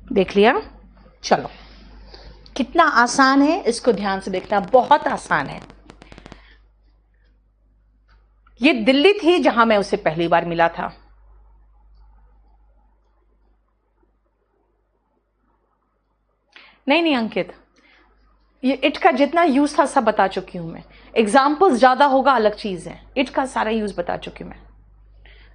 देख लिया? चलो, कितना आसान है, इसको ध्यान से देखना, बहुत आसान है। ये दिल्ली थी जहां मैं उसे पहली बार मिला था। नहीं अंकित, ये इट का जितना यूज था सब बता चुकी हूं मैं। एग्जाम्पल्स ज्यादा होगा अलग चीज है, इट का सारा यूज बता चुकी हूं मैं,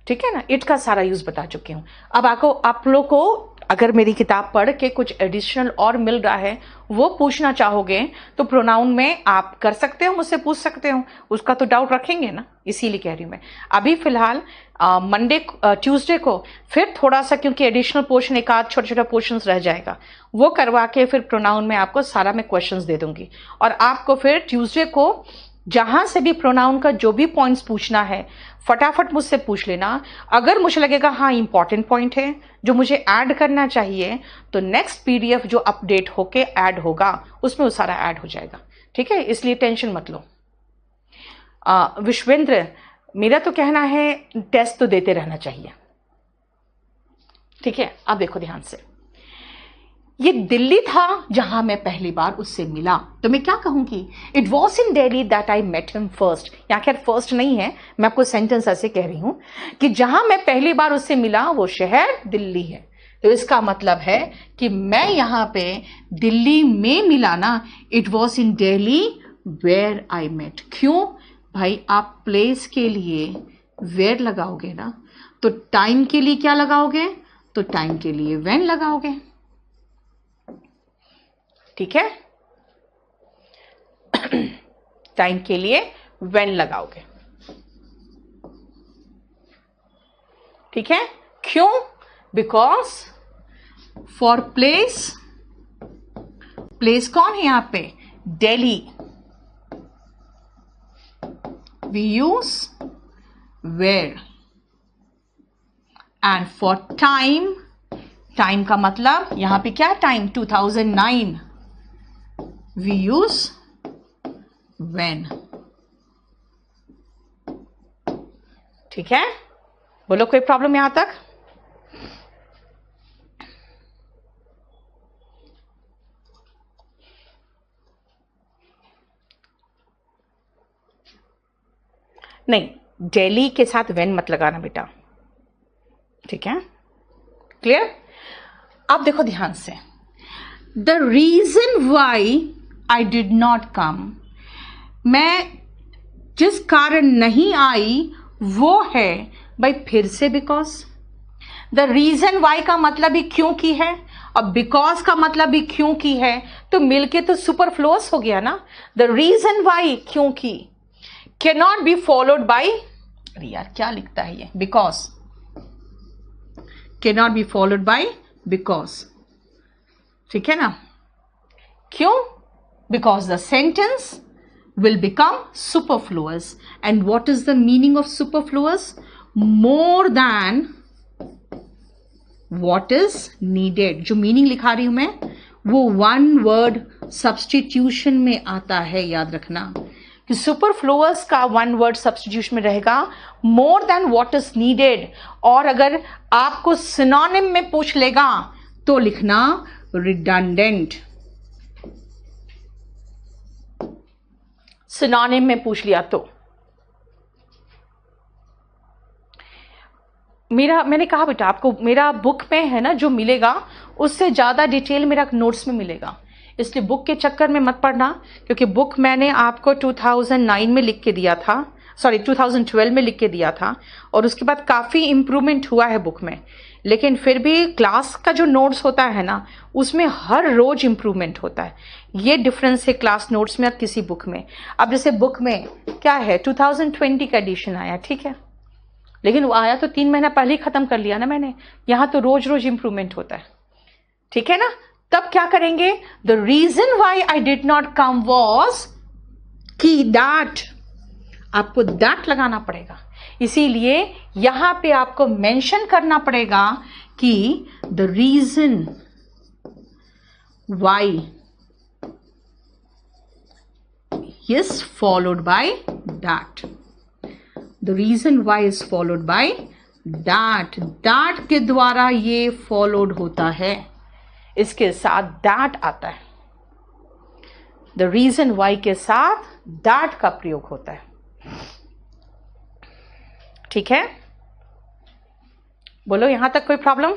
ठीक है ना? इट का सारा यूज बता चुकी हूं। अब आप लोग को अगर मेरी किताब पढ़ के कुछ एडिशनल और मिल रहा है वो पूछना चाहोगे तो प्रोनाउन में आप कर सकते हो, मुझसे पूछ सकते हो, उसका तो डाउट रखेंगे ना, इसीलिए कह रही हूं मैं। अभी फिलहाल ट्यूसडे को फिर थोड़ा सा, क्योंकि एडिशनल पोर्शन एक आध छोटा छोटा पोर्शन रह जाएगा, वो करवा के फिर प्रोनाउन में आपको सारा मैं क्वेश्चंस दे दूंगी। और आपको फिर ट्यूसडे को जहां से भी प्रोनाउन का जो भी पॉइंट्स पूछना है फटाफट मुझसे पूछ लेना। अगर मुझे लगेगा हाँ इंपॉर्टेंट पॉइंट है जो मुझे ऐड करना चाहिए, तो नेक्स्ट पीडीएफ जो अपडेट होके ऐड होगा उसमें वो सारा ऐड हो जाएगा, ठीक है? इसलिए टेंशन मत लो। विश्वेंद्र, मेरा तो कहना है टेस्ट तो देते रहना चाहिए, ठीक है? अब देखो ध्यान से, ये दिल्ली था जहां मैं पहली बार उससे मिला, तो मैं क्या कहूंगी? It was in Delhi that I met him first. यहाँ खैर फर्स्ट नहीं है, मैं आपको सेंटेंस ऐसे कह रही हूं कि जहां मैं पहली बार उससे मिला वो शहर दिल्ली है। तो इसका मतलब है कि मैं यहां पे दिल्ली में मिला ना, it was in Delhi where I met. क्यों भाई? आप प्लेस के लिए वेयर लगाओगे ना, तो टाइम के लिए क्या लगाओगे? तो टाइम के लिए व्हेन लगाओगे, ठीक है? टाइम के लिए व्हेन लगाओगे, ठीक है? क्यों? बिकॉज फॉर प्लेस, प्लेस कौन है यहां पे? Delhi. We use where. And for time, time का मतलब यहां पे क्या टाइम? 2009। we use when, ठीक है? बोलो कोई प्रॉब्लम यहां तक? नहीं, दिल्ली के साथ when मत लगाना बेटा, ठीक है? क्लियर? अब देखो ध्यान से, the reason why I did not come, मैं जिस कारण नहीं आई वो है भाई फिर से बिकॉज। द रीजन वाई का मतलब ही क्यों की है, अब बिकॉज का मतलब भी क्यों की है, तो मिलके तो सुपरफ्लुअस हो गया ना। द रीजन वाई, क्यों की, can not be followed by, अरे यार क्या लिखता है ये, because, can not be followed by because, ठीक है ना? क्यों? Because the sentence will become superfluous. And what is the meaning of superfluous? More than what is needed. जो meaning लिखा रही हूं मैं वो one word substitution में आता है, याद रखना कि superfluous का one word substitution में रहेगा more than what is needed। और अगर आपको synonym में पूछ लेगा तो लिखना redundant। सिनोनिम में पूछ लिया तो मैंने कहा बेटा आपको मेरा बुक में है ना जो मिलेगा उससे ज्यादा डिटेल मेरा नोट्स में मिलेगा, इसलिए बुक के चक्कर में मत पढ़ना, क्योंकि बुक मैंने आपको 2009 में लिख के दिया था, सॉरी 2012 में लिख के दिया था, और उसके बाद काफ़ी इम्प्रूवमेंट हुआ है बुक में, लेकिन फिर भी क्लास का जो नोट्स होता है ना, उसमें हर रोज इम्प्रूवमेंट होता है। ये डिफरेंस है क्लास नोट्स में और किसी बुक में। अब जैसे बुक में क्या है, 2020 का एडिशन आया, ठीक है, लेकिन वो आया तो 3 महीना पहले ही खत्म कर लिया ना मैंने। यहाँ तो रोज रोज इम्प्रूवमेंट होता है, ठीक है ना। तब क्या करेंगे, the reason why I did not come was की दैट, आपको दैट लगाना पड़ेगा। इसीलिए यहां पे आपको मेंशन करना पड़ेगा कि the reason why is followed by that, the reason why is followed by that, that के द्वारा ये फॉलोड होता है, इसके साथ दैट आता है, द रीजन वाई के साथ दैट का प्रयोग होता है, ठीक है। बोलो यहां तक कोई प्रॉब्लम।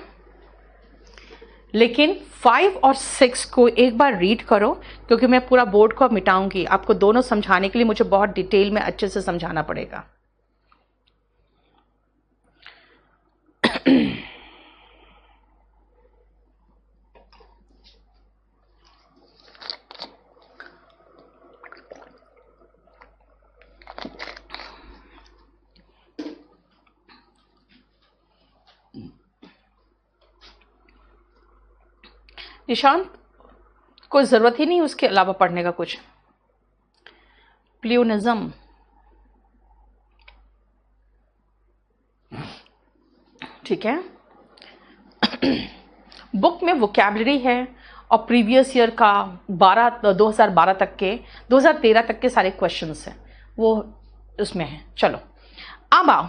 लेकिन 5 और 6 को एक बार रीड करो, क्योंकि मैं पूरा बोर्ड को मिटाऊंगी। आपको दोनों समझाने के लिए मुझे बहुत डिटेल में अच्छे से समझाना पड़ेगा। निशांत, कोई जरूरत ही नहीं उसके अलावा पढ़ने का कुछ। प्लियोनिज्म, ठीक है। बुक में वोकैबुलरी है और प्रीवियस ईयर का 2012 तक के 2013 तक के सारे क्वेश्चंस हैं, वो उसमें है। चलो अब आओ,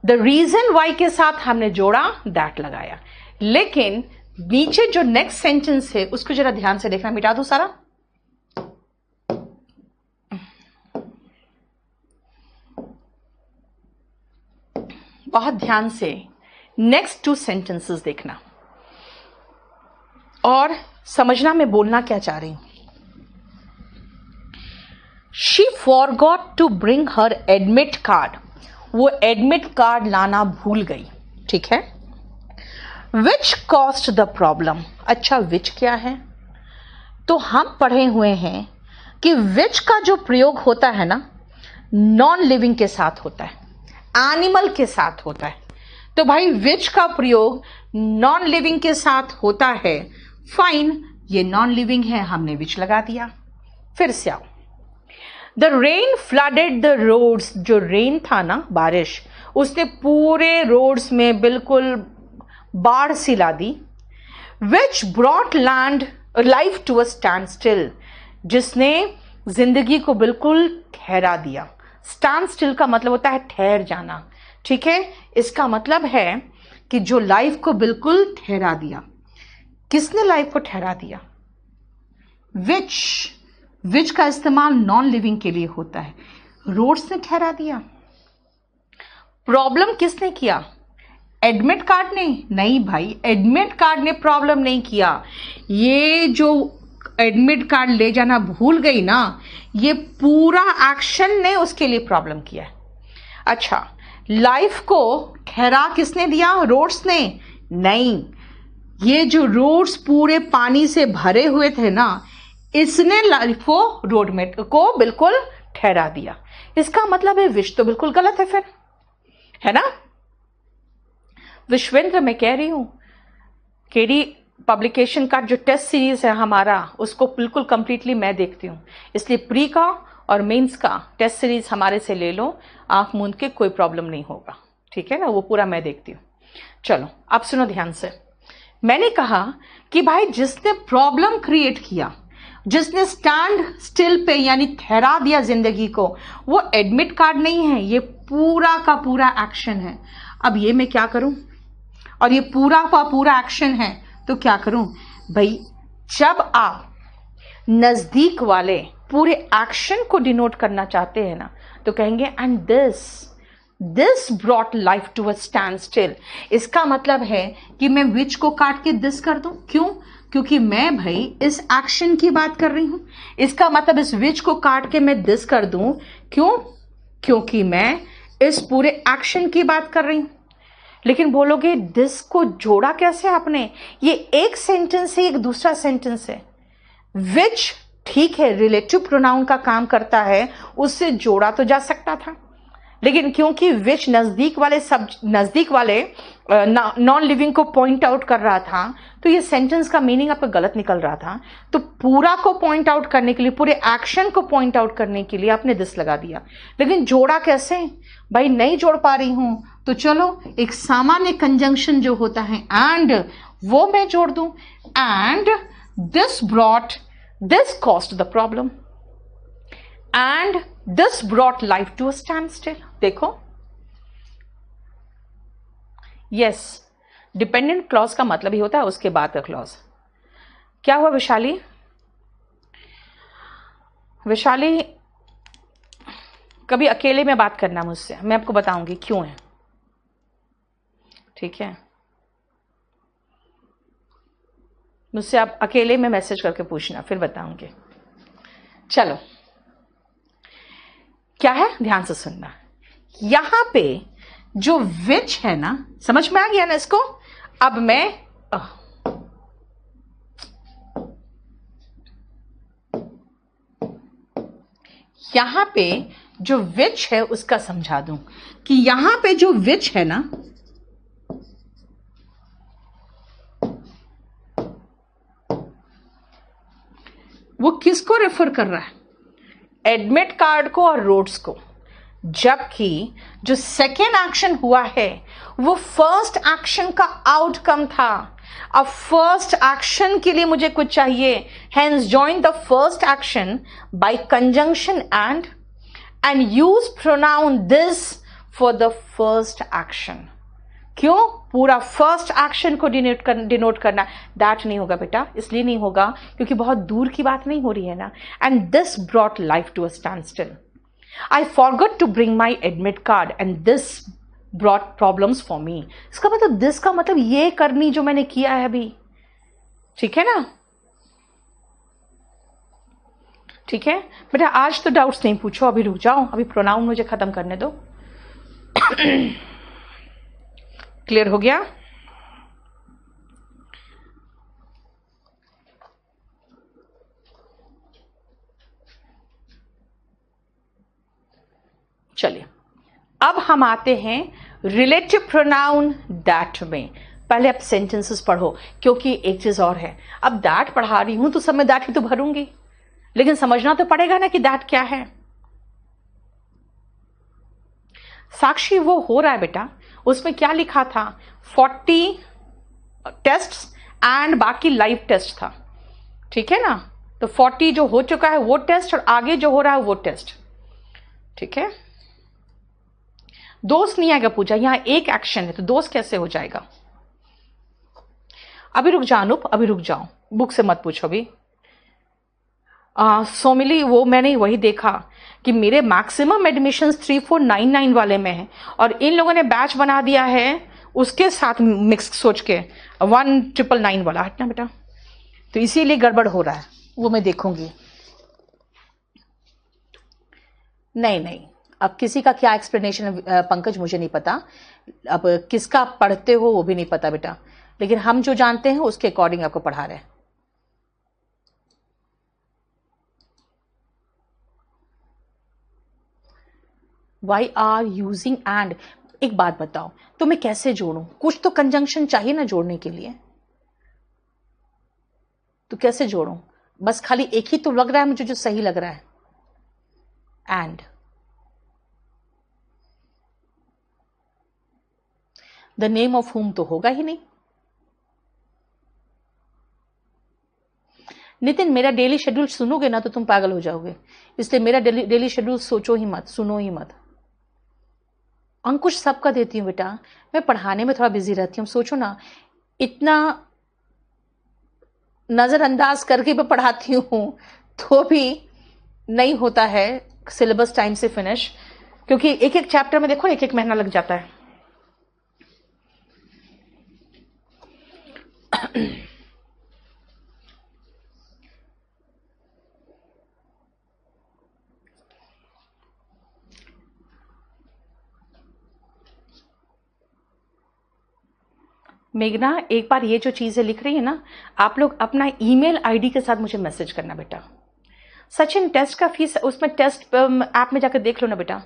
द रीजन वाई के साथ हमने जोड़ा, दैट लगाया, लेकिन नीचे जो नेक्स्ट सेंटेंस है उसको जरा ध्यान से देखना। मिटा दो सारा, बहुत ध्यान से नेक्स्ट 2 सेंटेंसेस देखना और समझना मैं बोलना क्या चाह रही हूं। She forgot to bring her admit card, वो एडमिट कार्ड लाना भूल गई, ठीक है। विच कॉस्ट द प्रॉब्लम, अच्छा विच क्या है, तो हम पढ़े हुए हैं कि विच का जो प्रयोग होता है ना, नॉन लिविंग के साथ होता है, एनिमल के साथ होता है। तो भाई विच का प्रयोग नॉन लिविंग के साथ होता है, फाइन, ये नॉन लिविंग है, हमने विच लगा दिया। फिर से आओ, the rain flooded the roads, जो रेन था ना, बारिश, उसने पूरे रोड्स में बिल्कुल बाढ़ सी ला दी। Which brought land life to a standstill, जिसने जिंदगी को बिल्कुल ठहरा दिया। स्टैंड स्टिल का मतलब होता है ठहर जाना, ठीक है। इसका मतलब है कि जो लाइफ को बिल्कुल ठहरा दिया। किसने लाइफ को ठहरा दिया? विच का इस्तेमाल नॉन लिविंग के लिए होता है। रोड्स ने ठहरा दिया। प्रॉब्लम किसने किया? एडमिट कार्ड ने? नहीं भाई, एडमिट कार्ड ने प्रॉब्लम नहीं किया। ये जो एडमिट कार्ड ले जाना भूल गई ना, ये पूरा एक्शन ने उसके लिए प्रॉब्लम किया है। अच्छा, लाइफ को ठहरा किसने दिया? रोड्स ने? नहीं, ये जो रोड्स पूरे पानी से भरे हुए थे ना, इसने लाइफ को रोड में को बिल्कुल ठहरा दिया। इसका मतलब है विश तो बिल्कुल गलत है फिर, है ना? विश्वेंद्र, मैं कह रही हूं केडी पब्लिकेशन का जो टेस्ट सीरीज है हमारा, उसको बिल्कुल कंप्लीटली मैं देखती हूँ। इसलिए प्री का और मेंस का टेस्ट सीरीज हमारे से ले लो, आंख मूंद के, कोई प्रॉब्लम नहीं होगा, ठीक है ना? वो पूरा मैं देखती हूँ। चलो अब सुनो ध्यान से। मैंने कहा कि भाई जिसने प्रॉब्लम क्रिएट किया, जिसने स्टैंड स्टिल पे यानी ठहरा दिया जिंदगी को, वो एडमिट कार्ड नहीं है, ये पूरा का पूरा एक्शन है। अब ये मैं क्या करूं? और ये पूरा का पूरा एक्शन है तो क्या करूं भाई? जब आप नजदीक वाले पूरे एक्शन को डिनोट करना चाहते हैं ना, तो कहेंगे and this brought life to a standstill. इसका मतलब है कि मैं विच को काट के दिस कर दूं। क्यों? क्योंकि मैं भाई इस एक्शन की बात कर रही हूं। इसका मतलब इस विच को काट के मैं दिस कर दूं। क्यों? क्योंकि मैं इस पूरे एक्शन की बात कर रही हूं। लेकिन बोलोगे दिस को जोड़ा कैसे आपने? ये एक सेंटेंस है, एक दूसरा सेंटेंस है। विच ठीक है, रिलेटिव प्रोनाउन का काम करता है, उससे जोड़ा तो जा सकता था, लेकिन क्योंकि विच नजदीक वाले नॉन लिविंग को पॉइंट आउट कर रहा था, तो ये सेंटेंस का मीनिंग आपका गलत निकल रहा था। तो पूरा को पॉइंट आउट करने के लिए, पूरे एक्शन को पॉइंट आउट करने के लिए आपने दिस लगा दिया। लेकिन जोड़ा कैसे भाई? नहीं जोड़ पा रही हूं, तो चलो एक सामान्य कंजंक्शन जो होता है एंड, वो मैं जोड़ दूं। And this caused the problem and this brought life to a standstill। देखो, यस, डिपेंडेंट क्लॉज का मतलब ही होता है उसके बाद का क्लॉज। क्या हुआ विशाली? विशाली, कभी अकेले में बात करना मुझसे, मैं आपको बताऊंगी क्यों है, ठीक है? मुझसे आप अकेले में मैसेज करके पूछना, फिर बताऊंगी। चलो, क्या है, ध्यान से सुनना। यहां पे जो विच है ना, समझ में आ गया ना इसको? अब मैं यहां पे जो विच है उसका समझा दूं कि यहां पे जो विच है ना, वो किसको रेफर कर रहा है? एडमिट कार्ड को और रोड्स को। जबकि जो सेकेंड एक्शन हुआ है वो फर्स्ट एक्शन का आउटकम था। अब फर्स्ट एक्शन के लिए मुझे कुछ चाहिए, hence join the first action by conjunction and use pronoun this for the first action. क्यों? पूरा फर्स्ट एक्शन को डिनोट करना। दैट नहीं होगा बेटा, इसलिए नहीं होगा क्योंकि बहुत दूर की बात नहीं हो रही है ना। And this brought life to a standstill. I forgot to bring my admit card and this brought problems for me. इसका मतलब, दिस का मतलब ये करनी जो मैंने किया है अभी, ठीक है ना? ठीक है बेटा, आज तो डाउट्स नहीं पूछो, अभी रुक जाओ, अभी प्रोनाउन मुझे खत्म करने दो। क्लियर हो गया? चलिए, अब हम आते हैं रिलेटिव प्रोनाउन दैट में। पहले आप सेंटेंसेस पढ़ो, क्योंकि एक चीज और है, अब दैट पढ़ा रही हूं तो सब में दैट ही तो भरूंगी, लेकिन समझना तो पड़ेगा ना कि दैट क्या है। साक्षी, वो हो रहा है बेटा, उसमें क्या लिखा था? 40 टेस्ट एंड बाकी लाइव टेस्ट था, ठीक है ना? तो 40 जो हो चुका है वो टेस्ट, और आगे जो हो रहा है वो टेस्ट, ठीक है? दोस्त नहीं आएगा पूजा, यहां एक एक्शन है तो दोस्त कैसे हो जाएगा? अभी रुक जा अनूप, अभी रुक जाओ, बुक से मत पूछो अभी। सोमिली, वो मैंने वही देखा कि मेरे मैक्सिमम एडमिशंस 3499 वाले में है, और इन लोगों ने बैच बना दिया है उसके साथ मिक्स सोच के 1999 वाला। हटना बेटा, तो इसीलिए गड़बड़ हो रहा है, वो मैं देखूंगी। नहीं नहीं, अब किसी का क्या एक्सप्लेनेशन पंकज मुझे नहीं पता, अब किसका पढ़ते हो वो भी नहीं पता बेटा, लेकिन हम जो जानते हैं उसके अकॉर्डिंग आपको पढ़ा रहे हैं। Why are using and. एक बात बताओ, तो मैं कैसे जोड़ूं? कुछ तो कंजंक्शन चाहिए ना जोड़ने के लिए, तो कैसे जोड़ूं? बस खाली एक ही तो लग रहा है मुझे जो सही लग रहा है, एंड। द नेम ऑफ हुम तो होगा ही नहीं। नितिन, मेरा डेली शेड्यूल सुनोगे ना तो तुम पागल हो जाओगे, इसलिए मेरा डेली शेड्यूल सोचो ही मत, सुनो ही मत। अंकुश सबका देती हूँ बेटा, मैं पढ़ाने में थोड़ा बिजी रहती हूँ। सोचो ना, इतना नजरअंदाज करके मैं पढ़ाती हूँ तो भी नहीं होता है सिलेबस टाइम से फिनिश, क्योंकि एक एक चैप्टर में देखो एक एक महीना लग जाता है। मेघना, एक बार ये जो चीज़ें लिख रही है ना, आप लोग अपना ईमेल आईडी के साथ मुझे मैसेज करना बेटा। सचिन, टेस्ट का फीस उसमें टेस्ट ऐप में जाकर देख लो ना बेटा,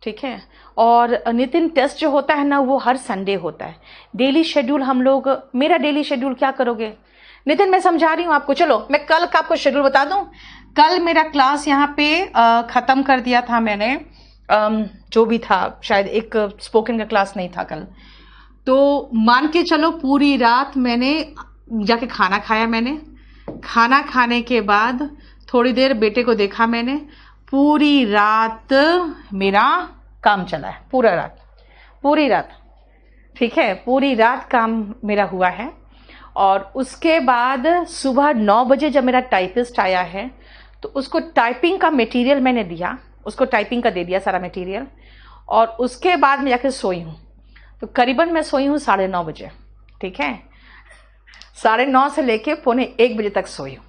ठीक है। और नितिन, टेस्ट जो होता है ना वो हर संडे होता है। डेली शेड्यूल हम लोग, मेरा डेली शेड्यूल क्या करोगे नितिन, मैं समझा रही हूँ आपको। चलो मैं कल का आपको शेड्यूल बता दूं। कल मेरा क्लास यहाँ पे ख़त्म कर दिया था मैंने, जो भी था, शायद एक स्पोकन का क्लास नहीं था कल, तो मान के चलो पूरी रात मैंने जाके खाना खाया। मैंने खाना खाने के बाद थोड़ी देर बेटे को देखा मैंने। पूरी रात मेरा काम चला है, पूरी रात, ठीक है, पूरी रात काम मेरा हुआ है। और उसके बाद सुबह 9 बजे जब मेरा टाइपिस्ट आया है तो उसको टाइपिंग का मटेरियल मैंने दिया, उसको टाइपिंग का दे दिया सारा मटेरियल। और उसके बाद मैं जाके सोई हूँ, तो करीबन मैं सोई हूँ 9:30 बजे, ठीक है। 9:30 से लेके 1:45 बजे तक सोई हूँ।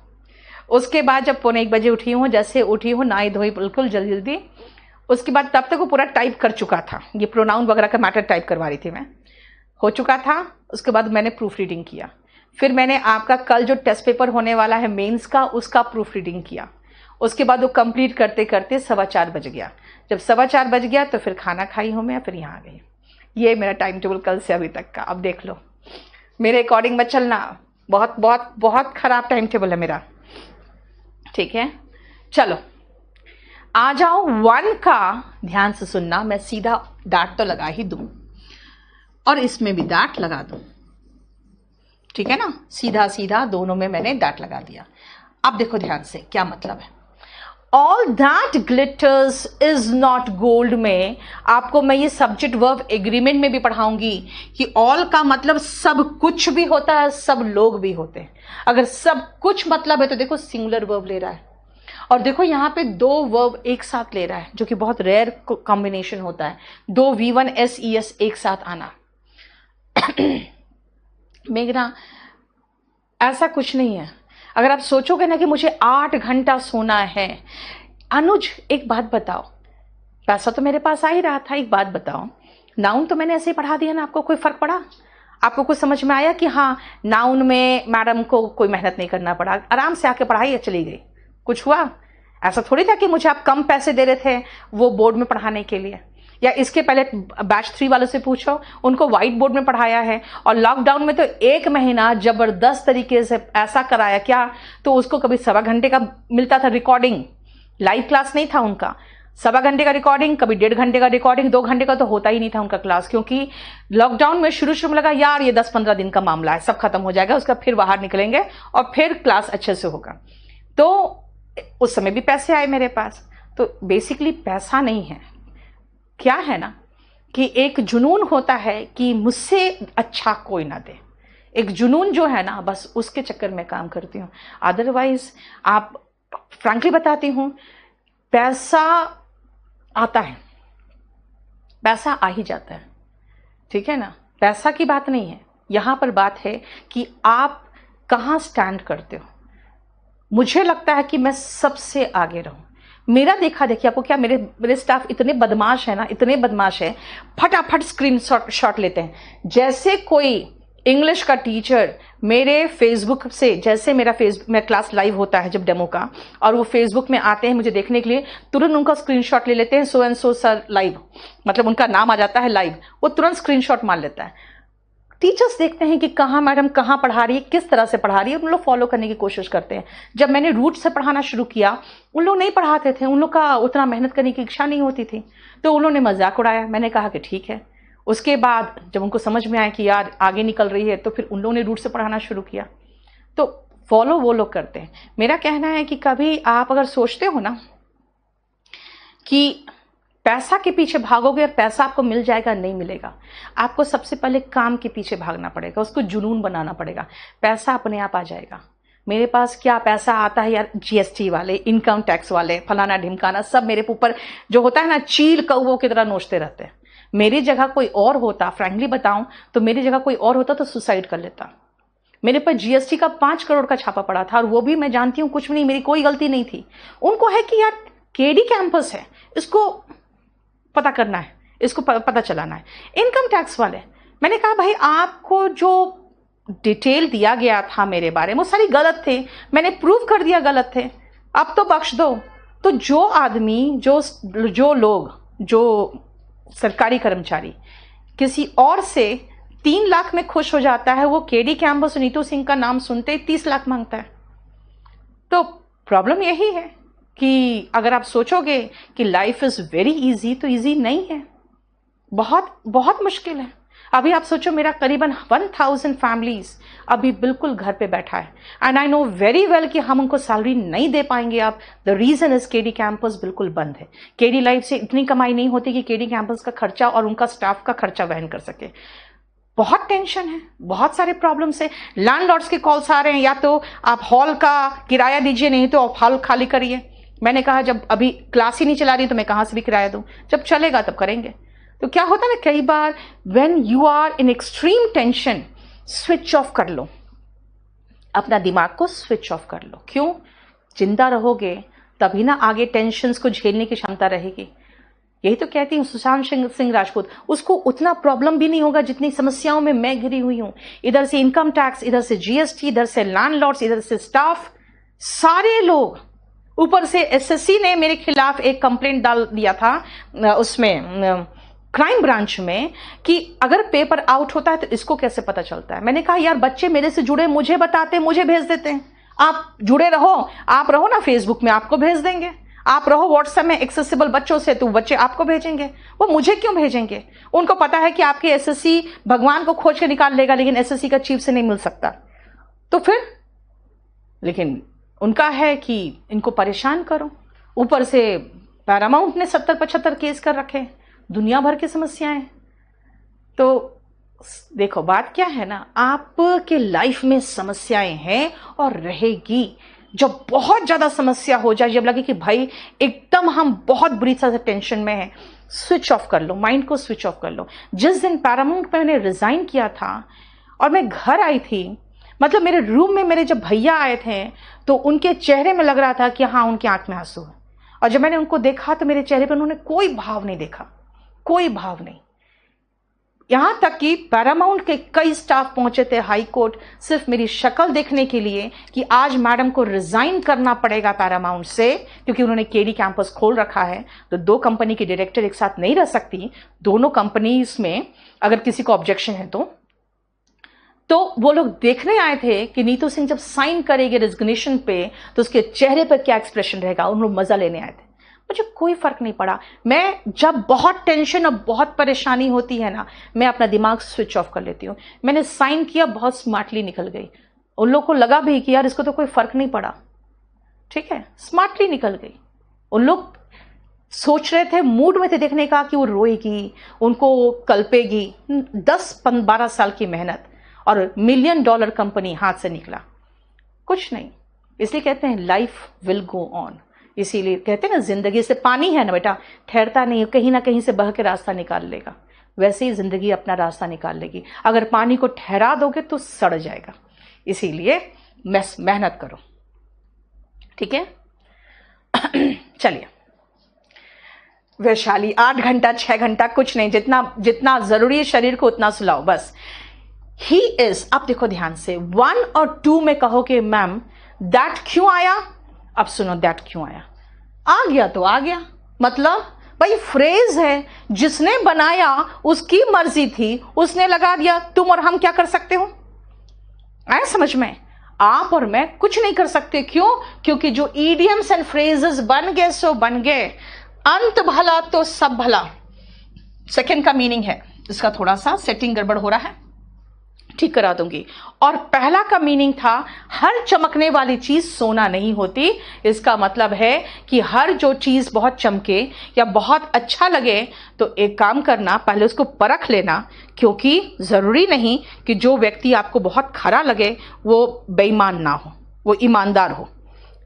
उसके बाद जब 1:45 बजे उठी हूँ, जैसे उठी हूँ नहाई धोई बिल्कुल जल्दी जल्दी, उसके बाद तब तक वो पूरा टाइप कर चुका था, ये प्रोनाउन वगैरह का मैटर टाइप करवा रही थी मैं, हो चुका था। उसके बाद मैंने प्रूफ रीडिंग किया। फिर मैंने आपका कल जो टेस्ट पेपर होने वाला है मेंस का, उसका प्रूफ रीडिंग किया। उसके बाद वो कंप्लीट करते करते 4:15 बज गया। जब 4:15 बज गया तो फिर खाना खाई हूँ मैं, फिर यहाँ आ गई। ये मेरा टाइम टेबल कल से अभी तक का। अब देख लो, मेरे अकॉर्डिंग मत चलना, बहुत बहुत बहुत खराब टाइम टेबल है मेरा, ठीक है। चलो आ जाओ 1 का, ध्यान से सुनना, मैं सीधा डांट तो लगा ही दूं और इसमें भी डांट लगा दूं, ठीक है ना, सीधा सीधा दोनों में मैंने डांट लगा दिया। अब देखो ध्यान से क्या मतलब है। All that glitters is not gold में आपको मैं ये सब्जेक्ट वर्ब एग्रीमेंट में भी पढ़ाऊंगी कि ऑल का मतलब सब कुछ भी होता है, सब लोग भी होते हैं। अगर सब कुछ मतलब है तो देखो सिंगुलर वर्ब ले रहा है, और देखो यहाँ पे 2 वर्ब एक साथ ले रहा है, जो कि बहुत रेयर कॉम्बिनेशन होता है, 2 V1 SES एक साथ आना। मेघना, ऐसा कुछ नहीं है। अगर आप सोचोगे ना कि मुझे 8 घंटा सोना है, अनुज एक बात बताओ, पैसा तो मेरे पास आ ही रहा था, एक बात बताओ, नाउन तो मैंने ऐसे ही पढ़ा दिया ना, आपको कोई फर्क पड़ा? आपको कुछ समझ में आया कि हाँ नाउन में मैडम को कोई मेहनत नहीं करना पड़ा, आराम से आके पढ़ाई चली गई, कुछ हुआ? ऐसा थोड़ी था कि मुझे आप कम पैसे दे रहे थे वो बोर्ड में पढ़ाने के लिए। या इसके पहले बैच 3 वालों से पूछो, उनको व्हाइट बोर्ड में पढ़ाया है, और लॉकडाउन में तो 1 महीना जबरदस्त तरीके से ऐसा कराया क्या, तो उसको कभी 1.25 घंटे का मिलता था रिकॉर्डिंग, लाइव क्लास नहीं था उनका। 1.25 घंटे का रिकॉर्डिंग, कभी 1.5 घंटे का रिकॉर्डिंग, 2 घंटे का तो होता ही नहीं था उनका क्लास, क्योंकि लॉकडाउन में शुरू में लगा यार ये 10-15 दिन का मामला है, सब खत्म हो जाएगा, उसका फिर बाहर निकलेंगे और फिर क्लास अच्छे से होगा। तो उस समय भी पैसे आए मेरे पास। तो बेसिकली पैसा नहीं है, क्या है ना कि एक जुनून होता है कि मुझसे अच्छा कोई ना दे, एक जुनून जो है ना, बस उसके चक्कर में काम करती हूँ। अदरवाइज आप फ्रैंकली बताती हूँ, पैसा आता है, पैसा आ ही जाता है, ठीक है ना, पैसा की बात नहीं है यहाँ पर, बात है कि आप कहाँ स्टैंड करते हो। मुझे लगता है कि मैं सबसे आगे रहूं। मेरा देखा देखिए आपको क्या, मेरे स्टाफ इतने बदमाश है ना, इतने बदमाश है, फटाफट स्क्रीन शॉट लेते हैं। जैसे कोई इंग्लिश का टीचर मेरे फेसबुक से, जैसे मेरा में क्लास लाइव होता है जब डेमो का, और वो फेसबुक में आते हैं मुझे देखने के लिए, तुरंत उनका स्क्रीनशॉट ले लेते हैं, so and so sir live, मतलब उनका नाम आ जाता है लाइव, वो तुरंत स्क्रीनशॉट मार लेता है। टीचर्स देखते हैं कि कहाँ मैडम कहाँ पढ़ा रही है, किस तरह से पढ़ा रही है, उन लोग फॉलो करने की कोशिश करते हैं। जब मैंने रूट से पढ़ाना शुरू किया, उन लोग नहीं पढ़ाते थे, उन लोग का उतना मेहनत करने की इच्छा नहीं होती थी, तो उन्होंने मजाक उड़ाया। मैंने कहा कि ठीक है। उसके बाद जब उनको समझ में आया कि यार आगे निकल रही है, तो फिर उन लोगों ने रूट से पढ़ाना शुरू किया। तो फॉलो वो लोग करते हैं। मेरा कहना है कि कभी आप अगर सोचते हो ना कि पैसा के पीछे भागोगे और पैसा आपको मिल जाएगा, नहीं मिलेगा। आपको सबसे पहले काम के पीछे भागना पड़ेगा, उसको जुनून बनाना पड़ेगा, पैसा अपने आप आ जाएगा। मेरे पास क्या पैसा आता है यार, GST वाले, इनकम टैक्स वाले, फलाना ढिमकाना, सब मेरे ऊपर जो होता है ना, चील कौवों की तरह नोचते रहते हैं। मेरी जगह कोई और होता, फ्रैंकली बताऊं तो मेरी जगह कोई और होता तो सुसाइड कर लेता। मेरे पर GST का 5 करोड़ का छापा पड़ा था, और वो भी मैं जानती हूँ कुछ भी नहीं, मेरी कोई गलती नहीं थी। उनको है कि यार KD कैंपस है, इसको पता करना है, इसको पता चलाना है। इनकम टैक्स वाले मैंने कहा भाई आपको जो डिटेल दिया गया था मेरे बारे में वो सारी गलत थे, मैंने प्रूव कर दिया गलत थे, अब तो बख्श दो। तो जो आदमी जो लोग जो सरकारी कर्मचारी किसी और से 3 लाख में खुश हो जाता है, वो केडी कैंपस और नीतू सिंह का नाम सुनते ही 30 लाख मांगता है। तो प्रॉब्लम यही है कि अगर आप सोचोगे कि लाइफ इज वेरी इजी, तो इजी नहीं है, बहुत बहुत मुश्किल है। अभी आप सोचो मेरा करीबन 1000 फैमिलीज अभी बिल्कुल घर पे बैठा है, and I know very well कि हम उनको सैलरी नहीं दे पाएंगे। आप the reason is KD campus बिल्कुल बंद है। केडी लाइफ से इतनी कमाई नहीं होती कि केडी कैंपस का खर्चा और उनका स्टाफ का खर्चा वहन कर सके। बहुत टेंशन है, बहुत सारे प्रॉब्लम्स है। लैंडलॉर्ड्स के कॉल्स आ रहे हैं, या तो आप हॉल का किराया दीजिए, नहीं तो आप हॉल खाली करिए। मैंने कहा जब अभी क्लास ही नहीं चला रही तो मैं कहां से भी किराया दूं, जब चलेगा तब करेंगे। तो क्या होता है ना, कई बार when you are in extreme tension, switch off कर लो, अपना दिमाग को स्विच ऑफ कर लो। क्यों? जिंदा रहोगे तभी ना आगे टेंशन्स को झेलने की क्षमता रहेगी। यही तो कहती हूँ सुशांत सिंह राजपूत, उसको उतना प्रॉब्लम भी नहीं होगा जितनी समस्याओं में मैं घिरी हुई हूं। इधर से इनकम टैक्स, इधर से जीएसटी, इधर से लैंडलॉर्ड्स, इधर से स्टाफ, सारे लोग, ऊपर से एसएससी ने मेरे खिलाफ एक कंप्लेंट डाल दिया था उसमें क्राइम ब्रांच में कि अगर पेपर आउट होता है तो इसको कैसे पता चलता है। मैंने कहा यार बच्चे मेरे से जुड़े, मुझे बताते, मुझे भेज देते हैं। आप जुड़े रहो, आप रहो ना फेसबुक में, आपको भेज देंगे। आप रहो व्हाट्सएप में एक्सेसिबल बच्चों से, तो बच्चे आपको भेजेंगे। वो मुझे क्यों भेजेंगे? उनको पता है कि आपके एसएससी भगवान को खोज के निकाल लेगा, लेकिन एसएससी का चीफ से नहीं मिल सकता। तो फिर लेकिन उनका है कि इनको परेशान करो। ऊपर से पैरामाउंट ने 70-75 केस कर रखे, दुनिया भर की समस्याएं। तो देखो बात क्या है ना, आपके लाइफ में समस्याएं हैं और रहेगी। जब बहुत ज्यादा समस्या हो जाए, जब लगे कि भाई एकदम हम बहुत बुरी तरह से टेंशन में हैं, स्विच ऑफ कर लो, माइंड को स्विच ऑफ कर लो। जिस दिन पैरामाउंट पे मैंने रिजाइन किया था और मैं घर आई थी, मतलब मेरे रूम में मेरे जब भैया आए थे तो उनके चेहरे में लग रहा था कि हाँ उनकी आंख में आंसू है, और जब मैंने उनको देखा तो मेरे चेहरे पर उन्होंने कोई भाव नहीं देखा, कोई भाव नहीं। यहां तक कि पैरामाउंट के कई स्टाफ पहुंचे थे हाई कोर्ट सिर्फ मेरी शक्ल देखने के लिए कि आज मैडम को रिजाइन करना पड़ेगा पैरामाउंट से, क्योंकि उन्होंने केडी कैंपस खोल रखा है। तो 2 कंपनी की डायरेक्टर एक साथ नहीं रह सकती, दोनों कंपनीज में अगर किसी को ऑब्जेक्शन है तो वो लोग देखने आए थे कि नीतू सिंह जब साइन करेगी रेजिग्नेशन पे तो उसके चेहरे पर क्या एक्सप्रेशन रहेगा। उन लोग मजा लेने आए थे, मुझे कोई फर्क नहीं पड़ा। मैं जब बहुत टेंशन और बहुत परेशानी होती है ना, मैं अपना दिमाग स्विच ऑफ कर लेती हूँ। मैंने साइन किया, बहुत स्मार्टली निकल गई। उन लोग को लगा भी कि यार इसको तो कोई फर्क नहीं पड़ा, ठीक है, स्मार्टली निकल गई। उन लोग सोच रहे थे, मूड में थे देखने का कि वो रोएगी, उनको कल्पेगी। 10-12 साल की मेहनत और $1 मिलियन कंपनी हाथ से निकला, कुछ नहीं। इसलिए कहते हैं लाइफ विल गो ऑन। इसीलिए कहते हैं ना, जिंदगी से पानी है ना बेटा, ठहरता नहीं, कहीं ना कहीं से बह के रास्ता निकाल लेगा। वैसे ही जिंदगी अपना रास्ता निकाल लेगी। अगर पानी को ठहरा दोगे तो सड़ जाएगा। इसीलिए मेहनत करो, ठीक है। चलिए, वैशाली 8 घंटा 6 घंटा कुछ नहीं, जितना जरूरी है शरीर को उतना सुलाओ बस। ही इज, अब देखो ध्यान से, 1 और 2 में कहोगे मैम दैट क्यों आया, अब सुनो दैट क्यों आया। आ गया तो आ गया, मतलब भाई फ्रेज है, जिसने बनाया उसकी मर्जी थी, उसने लगा दिया। तुम और हम क्या कर सकते हो? आए समझ में? आप और मैं कुछ नहीं कर सकते। क्यों? क्योंकि जो ईडियम्स एंड फ्रेजेस बन गए सो बन गए। अंत भला तो सब भला, सेकंड का मीनिंग है, इसका थोड़ा सा सेटिंग गड़बड़ हो रहा है, ठीक करा दूंगी। और पहला का मीनिंग था हर चमकने वाली चीज सोना नहीं होती। इसका मतलब है कि हर जो चीज बहुत चमके या बहुत अच्छा लगे तो एक काम करना, पहले उसको परख लेना, क्योंकि जरूरी नहीं कि जो व्यक्ति आपको बहुत खरा लगे वो बेईमान ना हो, वो ईमानदार हो,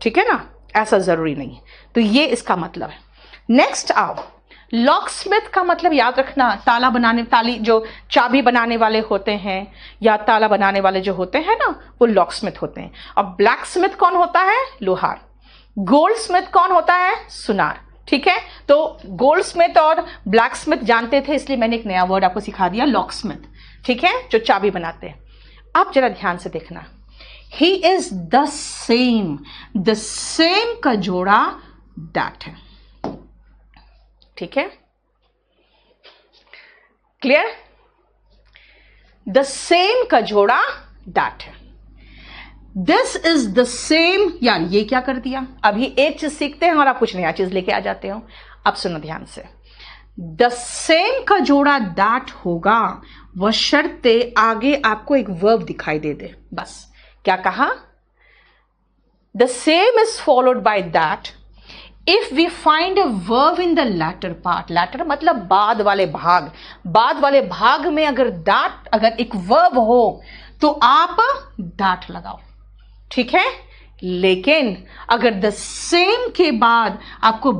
ठीक है ना, ऐसा जरूरी नहीं। तो ये इसका मतलब है। नेक्स्ट आओ, लॉक स्मिथ का मतलब याद रखना, ताला बनाने, ताली जो चाबी बनाने वाले होते हैं या ताला बनाने वाले जो होते हैं ना, वो लॉक स्मिथ होते हैं। और ब्लैक स्मिथ कौन होता है? लोहार। गोल्ड स्मिथ कौन होता है? सुनार। ठीक है, तो गोल्ड स्मिथ और ब्लैक स्मिथ जानते थे, इसलिए मैंने एक नया वर्ड आपको सिखा दिया, लॉक स्मिथ। ठीक है, जो चाबी बनाते हैं। आप जरा ध्यान से देखना, he is the same, the same का जोड़ा दैट है, ठीक है, क्लियर? द सेम का जोड़ा दैट है। दिस इज द सेम, यार ये क्या कर दिया, अभी एक चीज सीखते हैं और आप कुछ नया चीज लेके आ जाते हो। अब सुनो ध्यान से, द सेम का जोड़ा दैट होगा, वह शर्ते आगे आपको एक वर्ब दिखाई दे दे, बस। क्या कहा? The same is followed by that if we find a verb in the latter part. Latter मतलब बाद वाले भाग, बाद वाले भाग में अगर दैट, अगर एक वर्ब हो तो आप दैट लगाओ, ठीक है। लेकिन अगर द सेम के बाद आपको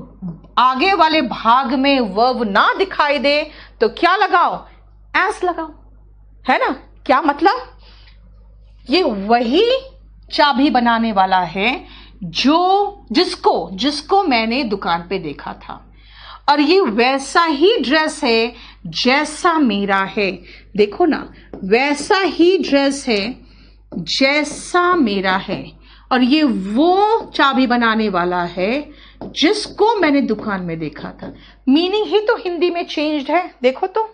आगे वाले भाग में वर्ब ना दिखाई दे तो क्या लगाओ? एस लगाओ, है ना। क्या मतलब? ये वही चाबी बनाने वाला है जिसको मैंने दुकान पे देखा था, और ये वैसा ही ड्रेस है जैसा मेरा है। देखो ना, वैसा ही ड्रेस है जैसा मेरा है, और ये वो चाबी बनाने वाला है जिसको मैंने दुकान में देखा था। मीनिंग ही तो हिंदी में चेंज्ड है। देखो तो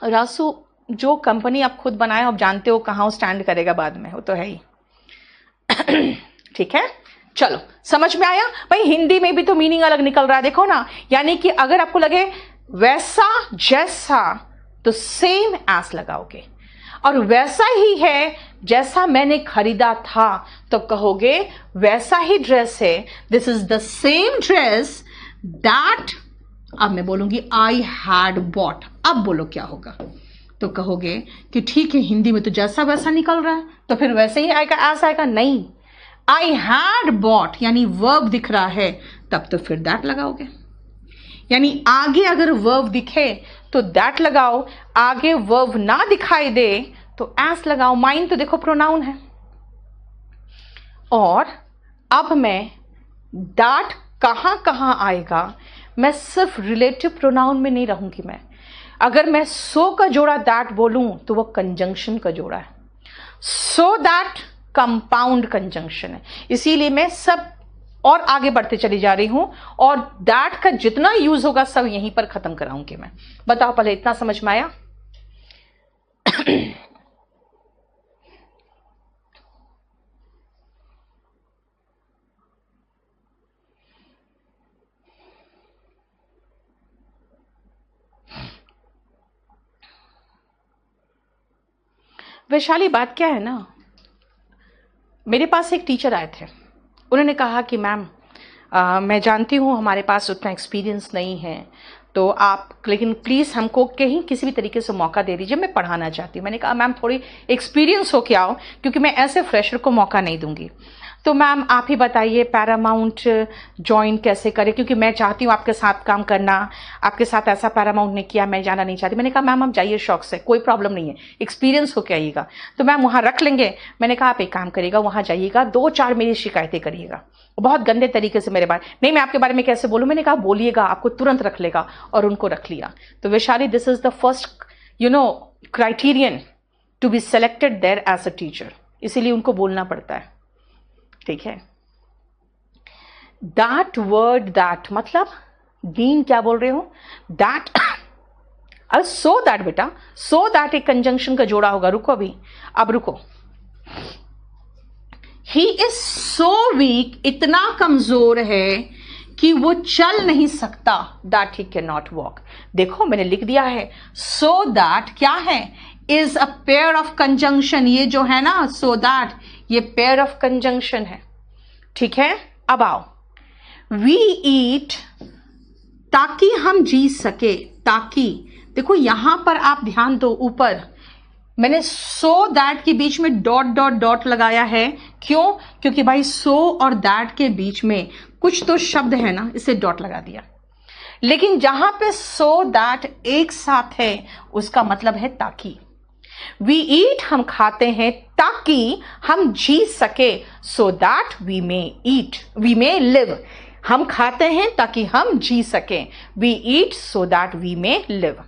रासू, जो कंपनी आप खुद बनाए आप जानते हो कहां स्टैंड करेगा बाद में, वो तो है ही। ठीक है, चलो समझ में आया भाई। हिंदी में भी तो मीनिंग अलग निकल रहा है, देखो ना। यानी कि अगर आपको लगे वैसा जैसा तो सेम एस लगाओगे, और वैसा ही है जैसा मैंने खरीदा था तो कहोगे वैसा ही ड्रेस है, this is the same dress that, अब मैं बोलूंगी आई हैड बॉट। अब बोलो क्या होगा? तो कहोगे कि ठीक है, हिंदी में तो जैसा वैसा निकल रहा है तो फिर वैसे ही आएगा, ऐसा आएगा। नहीं, आई हैड बॉट यानी वर्ब दिख रहा है, तब तो फिर दैट लगाओगे। यानी आगे अगर वर्ब दिखे तो दैट लगाओ, आगे वर्ब ना दिखाई दे तो एस लगाओ। माइन तो देखो प्रोनाउन है। और अब मैं दैट कहां कहां आएगा, मैं सिर्फ रिलेटिव प्रोनाउन में नहीं रहूंगी। मैं अगर मैं सो का जोड़ा दैट बोलूं तो वो कंजंक्शन का जोड़ा है। सो दैट कंपाउंड कंजंक्शन है, इसीलिए मैं सब और आगे बढ़ते चली जा रही हूं, और दैट का जितना यूज होगा सब यहीं पर खत्म कराऊंगी मैं। बताओ पहले इतना समझ में आया? वैशाली, बात क्या है ना, मेरे पास एक टीचर आए थे, उन्होंने कहा कि मैम मैं जानती हूँ हमारे पास उतना एक्सपीरियंस नहीं है, तो आप लेकिन प्लीज़ हमको कहीं किसी भी तरीके से मौका दे दीजिए, मैं पढ़ाना चाहती हूँ। मैंने कहा मैम थोड़ी एक्सपीरियंस हो के आओ, क्योंकि मैं ऐसे फ्रेशर को मौका नहीं दूंगी। तो मैम आप ही बताइए पैरामाउंट ज्वाइन कैसे करें, क्योंकि मैं चाहती हूँ आपके साथ काम करना, आपके साथ ऐसा पैरामाउंट ने किया, मैं जाना नहीं चाहती। मैंने कहा मैम आप जाइए शौक से, कोई प्रॉब्लम नहीं है, एक्सपीरियंस हो के आइएगा। तो मैम वहाँ रख लेंगे। मैंने कहा आप एक काम करिएगा, वहाँ जाइएगा, 2-4 मेरी शिकायतें करिएगा, बहुत गंदे तरीके से मेरे बारे। नहीं, मैं आपके बारे में कैसे बोलूँ? मैंने कहा बोलिएगा, आपको तुरंत रख लेगा, और उनको रख लिया। तो Vaishali, this is the first criterion to be selected there as a teacher, इसीलिए उनको बोलना पड़ता है, ठीक है। दैट वर्ड, दैट मतलब बीन, क्या बोल रहे हो? दैट, अब सो दैट बेटा, सो दैट एक कंजंक्शन का जोड़ा होगा। रुको अभी, अब रुको। ही इज सो वीक, इतना कमजोर है कि वो चल नहीं सकता, that he can not walk. देखो मैंने लिख दिया है, सो दैट क्या है? Is a pair of conjunction. ये जो है ना सो दैट, ये पेयर ऑफ कंजंक्शन है, ठीक है। अब आओ, वी ईट, ताकि हम जी सके, ताकि, देखो यहां पर आप ध्यान दो, ऊपर मैंने सो दैट के बीच में डॉट डॉट डॉट लगाया है। क्यों? क्योंकि भाई सो और दैट के बीच में कुछ तो शब्द है ना, इसे डॉट लगा दिया। लेकिन जहां पे सो दैट एक साथ है उसका मतलब है ताकि। वी ईट, हम खाते हैं ताकि हम जी सके, so that we may eat, we may live. हम खाते हैं ताकि हम जी सके, we eat so that we may live.